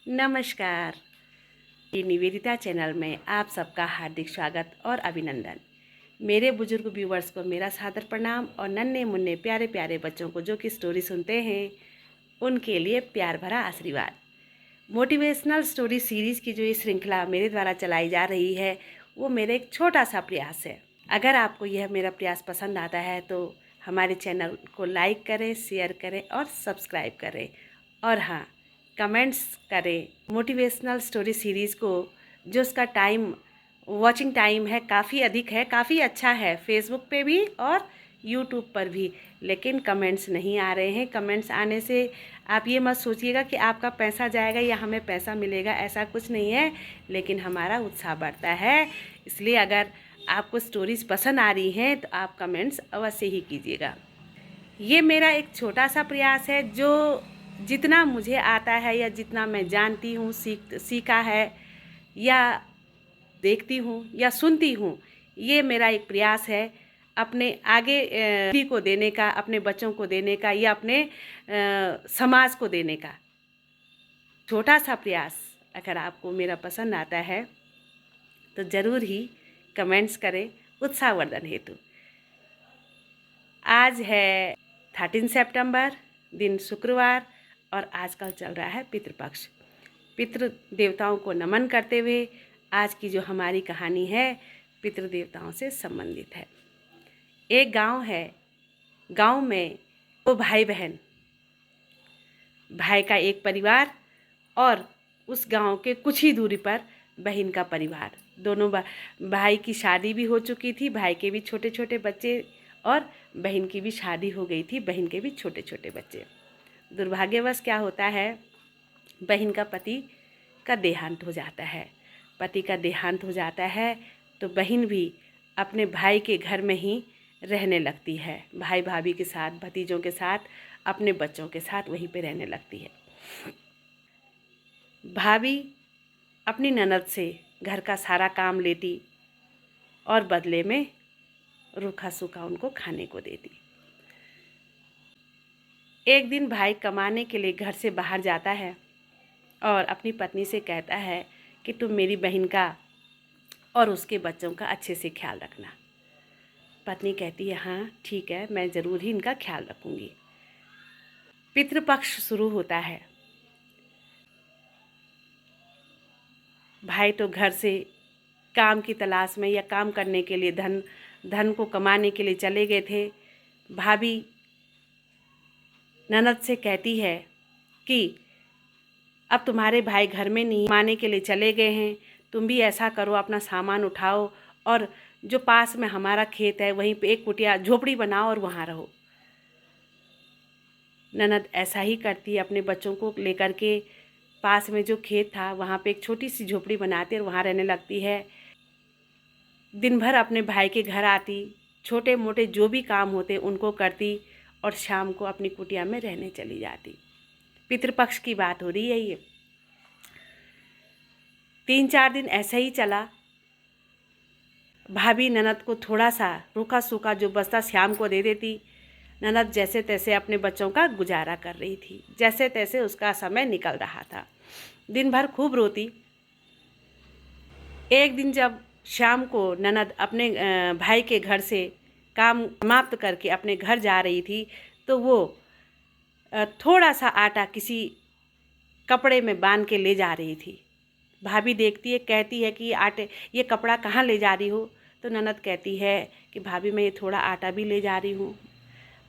नमस्कार। ये निवेदिता चैनल में आप सबका हार्दिक स्वागत और अभिनंदन। मेरे बुजुर्ग व्यूवर्स को मेरा सादर प्रणाम और नन्हे मुन्ने प्यारे प्यारे बच्चों को जो कि स्टोरी सुनते हैं उनके लिए प्यार भरा आशीर्वाद। मोटिवेशनल स्टोरी सीरीज़ की जो ये श्रृंखला मेरे द्वारा चलाई जा रही है वो मेरा एक छोटा सा प्रयास है। अगर आपको यह मेरा प्रयास पसंद आता है तो हमारे चैनल को लाइक करें, शेयर करें और सब्सक्राइब करें। और हाँ, कमेंट्स करें। मोटिवेशनल स्टोरी सीरीज़ को जो उसका वॉचिंग टाइम है काफ़ी अधिक है, काफ़ी अच्छा है, फेसबुक पे भी और यूट्यूब पर भी, लेकिन कमेंट्स नहीं आ रहे हैं। कमेंट्स आने से आप ये मत सोचिएगा कि आपका पैसा जाएगा या हमें पैसा मिलेगा, ऐसा कुछ नहीं है, लेकिन हमारा उत्साह बढ़ता है। इसलिए अगर आपको स्टोरीज़ पसंद आ रही हैं तो आप कमेंट्स अवश्य ही कीजिएगा। ये मेरा एक छोटा सा प्रयास है, जो जितना मुझे आता है या जितना मैं जानती हूँ, सीखा है या देखती हूँ या सुनती हूँ, ये मेरा एक प्रयास है अपने आगे पीढ़ी को देने का, अपने बच्चों को देने का या अपने समाज को देने का। छोटा सा प्रयास अगर आपको मेरा पसंद आता है तो ज़रूर ही कमेंट्स करें उत्साहवर्धन हेतु। आज है 13 सितंबर, दिन शुक्रवार, और आजकल चल रहा है पितृपक्ष। पितृ देवताओं को नमन करते हुए आज की जो हमारी कहानी है पितृ देवताओं से संबंधित है। एक गांव है, गांव में दो भाई बहन, भाई का एक परिवार और उस गांव के कुछ ही दूरी पर बहन का परिवार। दोनों भाई की शादी भी हो चुकी थी, भाई के भी छोटे छोटे बच्चे और बहन की भी शादी हो गई थी, बहन के भी छोटे छोटे बच्चे। दुर्भाग्यवश क्या होता है, बहन का पति का देहांत हो जाता है। पति का देहांत हो जाता है तो बहन भी अपने भाई के घर में ही रहने लगती है, भाई भाभी के साथ, भतीजों के साथ, अपने बच्चों के साथ वहीं पे रहने लगती है। भाभी अपनी ननद से घर का सारा काम लेती और बदले में रूखा सूखा उनको खाने को देती। एक दिन भाई कमाने के लिए घर से बाहर जाता है और अपनी पत्नी से कहता है कि तुम मेरी बहन का और उसके बच्चों का अच्छे से ख्याल रखना। पत्नी कहती है हाँ ठीक है, मैं ज़रूर ही इनका ख्याल रखूँगी। पितृपक्ष शुरू होता है। भाई तो घर से काम की तलाश में या काम करने के लिए, धन को कमाने के लिए चले गए थे। भाभी ननद से कहती है कि अब तुम्हारे भाई घर में नहीं, कमाने के लिए चले गए हैं, तुम भी ऐसा करो, अपना सामान उठाओ और जो पास में हमारा खेत है वहीं पे एक कुटिया झोपड़ी बनाओ और वहाँ रहो। ननद ऐसा ही करती है, अपने बच्चों को लेकर के पास में जो खेत था वहाँ पे एक छोटी सी झोपड़ी बनाती और वहाँ रहने लगती है। दिन भर अपने भाई के घर आती, छोटे मोटे जो भी काम होते उनको करती और शाम को अपनी कुटिया में रहने चली जाती। पितृपक्ष की बात हो रही है ये। 3-4 दिन ऐसा ही चला। भाभी ननद को थोड़ा सा रूखा सूखा जो बस्ता शाम को दे देती। ननद जैसे तैसे अपने बच्चों का गुजारा कर रही थी, जैसे तैसे उसका समय निकल रहा था। दिन भर खूब रोती। एक दिन जब शाम को ननद अपने भाई के घर से काम समाप्त करके अपने घर जा रही थी तो वो थोड़ा सा आटा किसी कपड़े में बांध के ले जा रही थी। भाभी देखती है, कहती है कि ये कपड़ा कहाँ ले जा रही हो? तो ननद कहती है कि भाभी मैं ये थोड़ा आटा भी ले जा रही हूँ,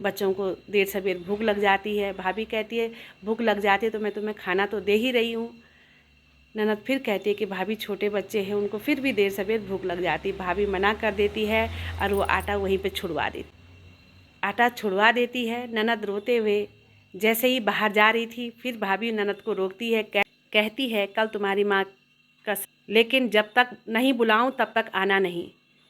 बच्चों को देर सवेर भूख लग जाती है। भाभी कहती है भूख लग जाती है तो मैं तुम्हें खाना तो दे ही रही हूँ। ननद फिर कहती है कि भाभी छोटे बच्चे हैं, उनको फिर भी देर सवेर भूख लग जाती। भाभी मना कर देती है और वो आटा वहीं पे छुड़वा देती, आटा छुड़वा देती है। ननद रोते हुए जैसे ही बाहर जा रही थी, फिर भाभी ननद को रोकती है, कहती है कल तुम्हारी माँ का, लेकिन जब तक नहीं बुलाऊं तब तक आना नहीं,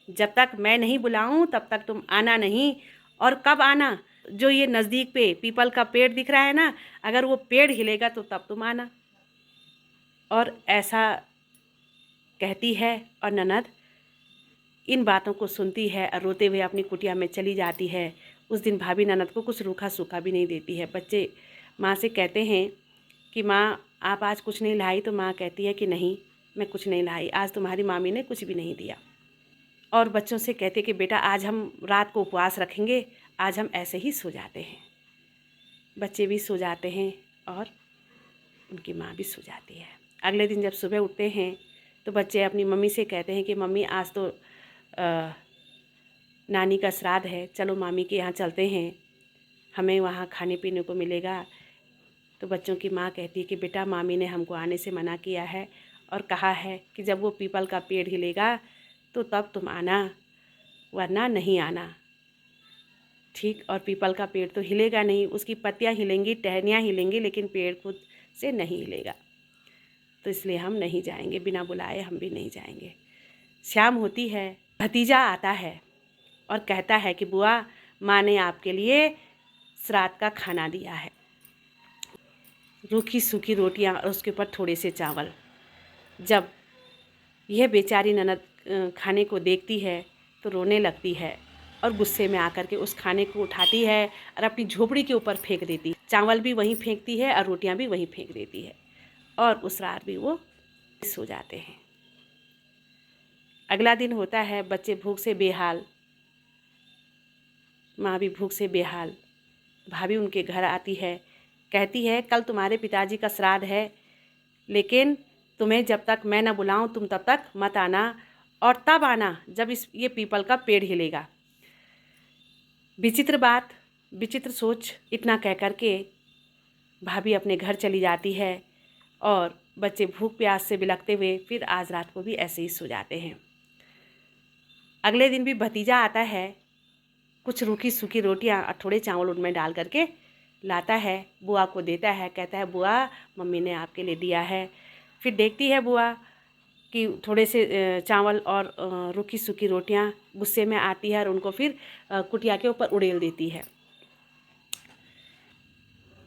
जब तक मैं नहीं बुलाऊं तब तक तुम आना नहीं। और कब आना? जो ये नज़दीक पे पीपल का पेड़ दिख रहा है ना, अगर वो पेड़ हिलेगा तो तब तुम आना। और ऐसा कहती है और ननद इन बातों को सुनती है और रोते हुए अपनी कुटिया में चली जाती है। उस दिन भाभी ननद को कुछ रूखा सूखा भी नहीं देती है। बच्चे माँ से कहते हैं कि माँ आप आज कुछ नहीं लाई, तो माँ कहती है कि नहीं मैं कुछ नहीं लाई, आज तुम्हारी मामी ने कुछ भी नहीं दिया। और बच्चों से कहते कि बेटा आज हम रात को उपवास रखेंगे, आज हम ऐसे ही सो जाते हैं। बच्चे भी सो जाते हैं और उनकी माँ भी सो जाती है। अगले दिन जब सुबह उठते हैं तो बच्चे अपनी मम्मी से कहते हैं कि मम्मी आज तो नानी का श्राद्ध है, चलो मामी के यहाँ चलते हैं, हमें वहाँ खाने पीने को मिलेगा। तो बच्चों की माँ कहती है कि बेटा मामी ने हमको आने से मना किया है और कहा है कि जब वो पीपल का पेड़ हिलेगा तो तब तुम आना, वरना नहीं आना। ठीक, और पीपल का पेड़ तो हिलेगा नहीं, उसकी पत्तियाँ हिलेंगी, टहनियाँ हिलेंगी, लेकिन पेड़ खुद से नहीं हिलेगा। तो इसलिए हम नहीं जाएंगे, बिना बुलाए हम भी नहीं जाएंगे। शाम होती है, भतीजा आता है और कहता है कि बुआ माँ ने आपके लिए श्राद्ध का खाना दिया है, रूखी सूखी रोटियां और उसके ऊपर थोड़े से चावल। जब यह बेचारी ननद खाने को देखती है तो रोने लगती है और गुस्से में आकर के उस खाने को उठाती है और अपनी झोपड़ी के ऊपर फेंक देती है। चावल भी वहीं फेंकती है और रोटियां भी वहीं फेंक देती है और उस रात भी वो सो जाते हैं। अगला दिन होता है, बच्चे भूख से बेहाल, माँ भी भूख से बेहाल। भाभी उनके घर आती है, कहती है कल तुम्हारे पिताजी का श्राद्ध है, लेकिन तुम्हें जब तक मैं न बुलाऊं तुम तब तक मत आना, और तब आना जब ये पीपल का पेड़ हिलेगा। विचित्र बात, विचित्र सोच, इतना कह कर के भाभी अपने घर चली जाती है और बच्चे भूख प्यास से बिलखते हुए फिर आज रात को भी ऐसे ही सो जाते हैं। अगले दिन भी भतीजा आता है, कुछ रूखी सूखी रोटियां और थोड़े चावल उनमें डाल करके लाता है, बुआ को देता है, कहता है बुआ मम्मी ने आपके लिए दिया है। फिर देखती है बुआ कि थोड़े से चावल और रूखी सूखी रोटियां, गुस्से में आती है और उनको फिर कुटिया के ऊपर उड़ेल देती है।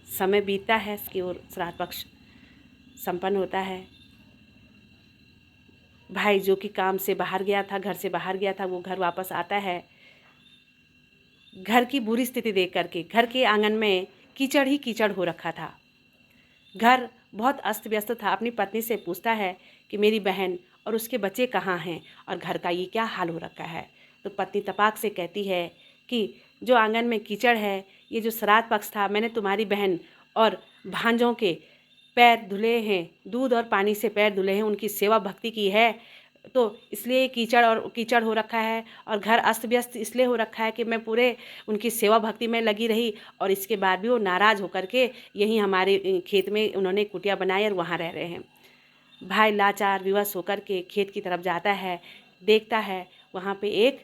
समय बीतता है कि और श्राद्ध पक्ष संपन्न होता है। भाई जो कि काम से बाहर गया था, घर से बाहर गया था, वो घर वापस आता है। घर की बुरी स्थिति देख करके, घर के आंगन में कीचड़ ही कीचड़ हो रखा था, घर बहुत अस्त व्यस्त था। अपनी पत्नी से पूछता है कि मेरी बहन और उसके बच्चे कहाँ हैं और घर का ये क्या हाल हो रखा है। तो पत्नी तपाक से कहती है कि जो आंगन में कीचड़ है, ये जो श्राद्ध पक्ष था, मैंने तुम्हारी बहन और भांजों के पैर धुले हैं, दूध और पानी से पैर धुले हैं, उनकी सेवा भक्ति की है, तो इसलिए कीचड़ हो रखा है और घर अस्त व्यस्त इसलिए हो रखा है कि मैं पूरे उनकी सेवा भक्ति में लगी रही और इसके बाद भी वो नाराज़ होकर के यहीं हमारे खेत में उन्होंने कुटिया बनाई और वहाँ रह रहे हैं। भाई लाचार विवश होकर के खेत की तरफ जाता है, देखता है वहाँ पे एक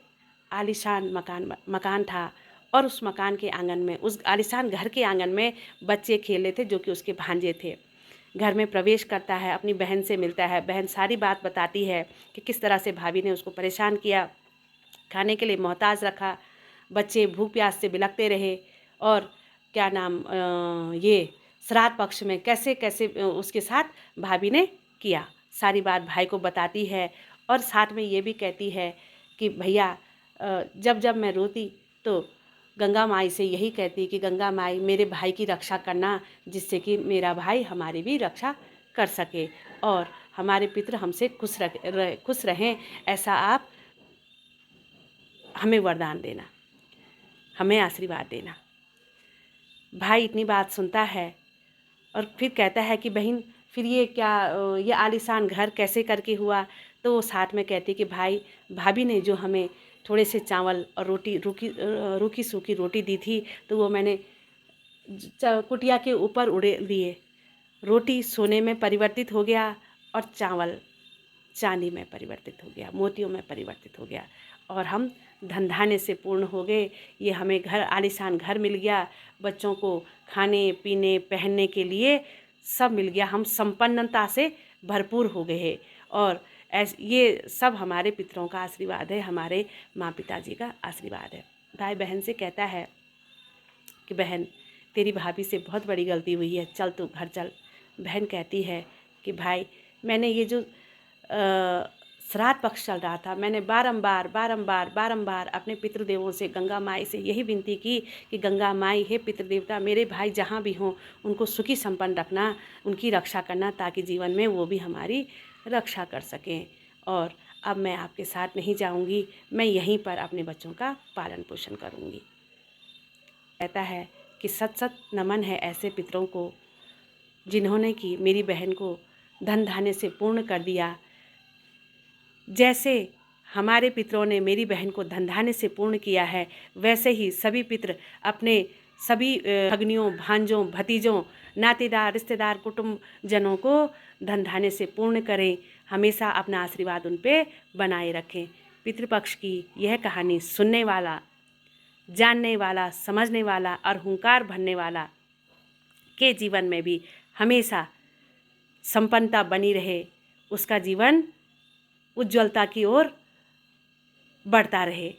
आलीशान मकान था और उस मकान के आंगन में, उस आलीशान घर के आंगन में बच्चे खेल रहे थे जो कि उसके भांजे थे। घर में प्रवेश करता है, अपनी बहन से मिलता है, बहन सारी बात बताती है कि किस तरह से भाभी ने उसको परेशान किया, खाने के लिए मोहताज रखा, बच्चे भूख प्यास से बिलखते रहे और क्या नाम ये श्राद्ध पक्ष में कैसे कैसे उसके साथ भाभी ने किया, सारी बात भाई को बताती है और साथ में ये भी कहती है कि भैया जब जब मैं रोती तो गंगा माई से यही कहती कि गंगा माई मेरे भाई की रक्षा करना, जिससे कि मेरा भाई हमारी भी रक्षा कर सके और हमारे पितृ हमसे खुश रहें, ऐसा आप हमें वरदान देना, हमें आशीर्वाद देना। भाई इतनी बात सुनता है और फिर कहता है कि बहन फिर ये क्या, ये आलीशान घर कैसे करके हुआ। तो वो साथ में कहती कि भाई भाभी ने जो हमें थोड़े से चावल और रोटी, रूखी सूखी रोटी दी थी, तो वो मैंने कुटिया के ऊपर उड़ेल दिए। रोटी सोने में परिवर्तित हो गया और चावल चांदी में परिवर्तित हो गया, मोतियों में परिवर्तित हो गया और हम धन धान्य से पूर्ण हो गए। ये हमें घर, आलीशान घर मिल गया, बच्चों को खाने पीने पहनने के लिए सब मिल गया, हम संपन्नता से भरपूर हो गए और ये सब हमारे पितरों का आशीर्वाद है, हमारे माँ पिताजी का आशीर्वाद है। भाई बहन से कहता है कि बहन तेरी भाभी से बहुत बड़ी गलती हुई है, चल तू घर चल। बहन कहती है कि भाई मैंने ये जो श्राद्ध पक्ष चल रहा था, मैंने बारंबार अपने पितृदेवों से, गंगा माई से यही विनती की कि गंगा माई, हे पितृदेवता, मेरे भाई जहाँ भी हों उनको सुखी संपन्न रखना, उनकी रक्षा करना, ताकि जीवन में वो भी हमारी रक्षा कर सकें। और अब मैं आपके साथ नहीं जाऊंगी, मैं यहीं पर अपने बच्चों का पालन पोषण करूंगी। कहता है कि सत सत नमन है ऐसे पितरों को जिन्होंने कि मेरी बहन को धन धान्य से पूर्ण कर दिया। जैसे हमारे पितरों ने मेरी बहन को धन धान्य से पूर्ण किया है, वैसे ही सभी पितर अपने सभी भगनियों, भांजों, भतीजों, नातेदार, रिश्तेदार, कुटुंबजनों को धन धान्य से पूर्ण करें। हमेशा अपना आशीर्वाद उन पे बनाए रखें। पितृपक्ष की यह कहानी सुनने वाला, जानने वाला, समझने वाला और हुंकार भरने वाला के जीवन में भी हमेशा संपन्नता बनी रहे, उसका जीवन उज्ज्वलता की ओर बढ़ता रहे,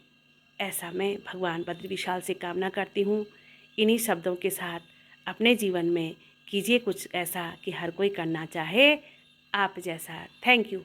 ऐसा मैं भगवान बद्री विशाल से कामना करती हूँ। इन्हीं शब्दों के साथ अपने जीवन में कीजिए कुछ ऐसा कि हर कोई करना चाहे आप जैसा। Thank you.